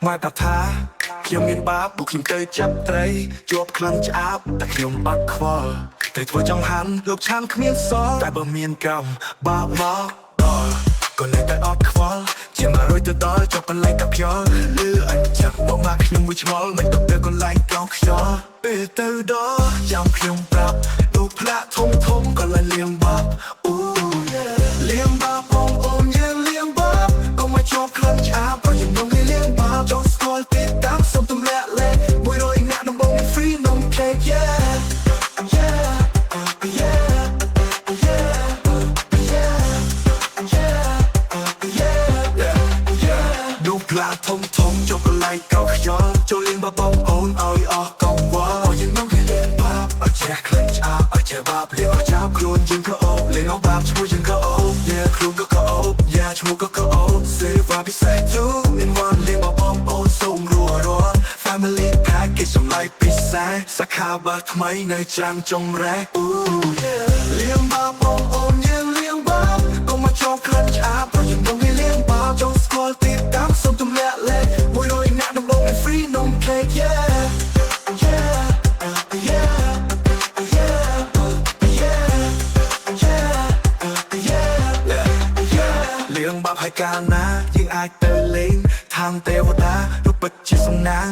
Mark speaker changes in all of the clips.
Speaker 1: ngoài bà tháខ្ញុំមានបាបពួកខ្ញុំទៅចាប់ត្រីជាប់ក្លិនឆ្អាបតែខ្ញុំអត់ខ្វល់តែធ្វើចង់ហាន់លោកឆានគ្មានសល់តែបើមានកម្មបាបមកដល់ក៏នៅតែអត់ខ្វល់ជា100ទៅដល់ចុះកន្លែងតែខ្យល់លឺអញ្ចឹងមកមកខ្ញុំមួយឆ្ងល់មិនទៅទៅកន្លែងកងខ្យល់ពេលទៅដល់ចាំខ្ញុំប្រាប់លោកផ្លាក់ធំក៏លែងលៀងបាបអូលៀងបាបបងអូនយើងលៀងបាបកុំមកជាប់ក្លិនឆ្អាបព្រោះខ្ញុំនឹងលៀងបាបចង់ស្គាល់ទេតាមសុំទម្លាក់លេ100អ្នកដំបង free នំ cakeផ្លាធំចុះកន្លែងកោខ្យល់ចូលលេងបបងអូនឲ្យអស់កង្វល់ឲ្យយើងមកលេងបាបឲ្យចេះខ្លាចឆ្អាបឲ្យចេះបាបលេងអស់ចាប់ខ្លួនយើងក៏អូបលេងអស់បាបឈ្មោះយើងក៏អូបខ្លួនក៏អូបឈ្មោះក៏អូប Save up beside you in one លេងបបងអូនសូមរស់ Family package សម្លាយពិសេសសាខាបាថ្មីនៅច្រាំងចុងរែកលេងបាបងអូនយើងលេងបាបកុំមកចោលខ្លាចឆ្អាបព្រោះយើងមកលេងបាបចង់ស្គាល់ទេតាមសុំទម្លាក់លេ100អ្នកដំបង free នំ cakeលៀងបាបហើយកាលណាយើងអាចទៅលេងทางเทวดารูปปัจจิสนาง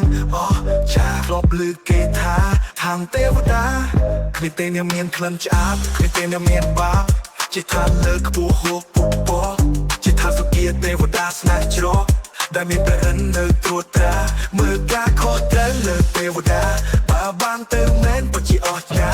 Speaker 1: ชาครอบลือเกธาทางเทวดาคลิเตเนียเมียนคลันจาบคลิเตเนียเมียนบาปจิตทานเลิกบัวหัวปุบปอจิตทานสุเกียเทวดาสนาจรอได้มีประเอิญเลิกตัวตาเมื่อกาขอเดินเลิกเทวดาบาบางเติมแม้นปัจจิออกยา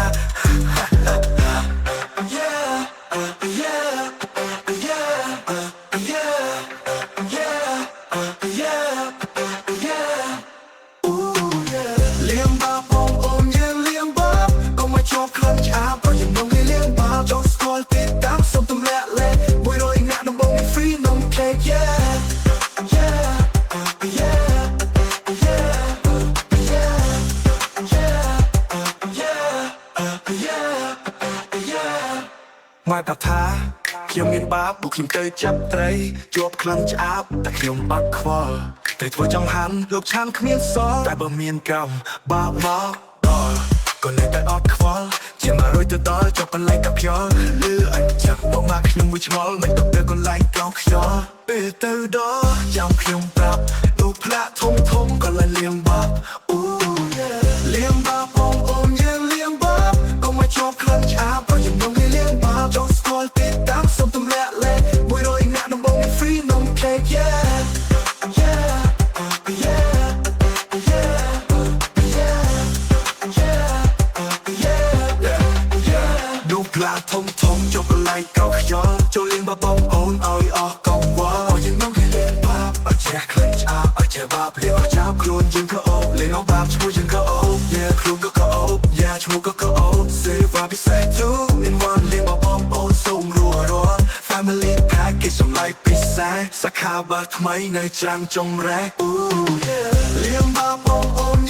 Speaker 1: เลี้ยงบาปองโอนยังเลี้ยงบาปก็ไม่ชอบคลันช้าเพราะยังต้องให้เลี้ยงบาปจองสกอลติดตามส่งตำแหน่งเลย100งานน้ำบงฟรีนมเค้กngoài bà tháខ្ញុំមានបាបពួកខ្ញុំទៅចាប់ត្រីជាប់ក្លិនឆ្អាបតែខ្ញុំអត់ខ្វល់តែធ្វើចង់ហាន់លោកឆានគ្មានសល់តែបើមានកម្មបាបមកដល់ក៏នៅតែអត់ខ្វល់ជា100ទៅដល់ចុះកន្លែងតែខ្យល់លឺអញ្ចឹងមកមកខ្ញុំមួយឆ្ងល់មិនទៅទៅកន្លែងកងខ្យល់ពេលទៅដល់ចាំខ្ញុំប្រាប់លោកផ្លាក់ធំក៏លែងលៀងបាបលៀងបាបបងអូនយើងលៀងបាបកុំមកជាប់ក្លិនឆ្អាបព្រោះយើងនឹងលៀងបាបចង់ស្គាល់ទេតាមសុំទម្លាក់លេ100អ្នកដំបង free នំ cakeดูปลาทมจบอะไรเก่าขยอโจเลี้ยงบาบองโอนเอาออกกองวอยังน้องให้เลี้ยงบาปเอาแจกคลันชาเอาแจกบาปเลี้ยงเอาจับខ្លួនយើងក៏អូបเลี้ยงเอาบาปឈ្មោះយើងក៏អូបខ្លួនក៏អូបឈ្មោះក៏អូប Save up beside you in one เลี้ยงบาบองโอนសូមរស់ Family package សម្លាយពិសេសសាខាបាថ្មីនៅច្រាំងចុងរែកเลี้ยงบาบองโอน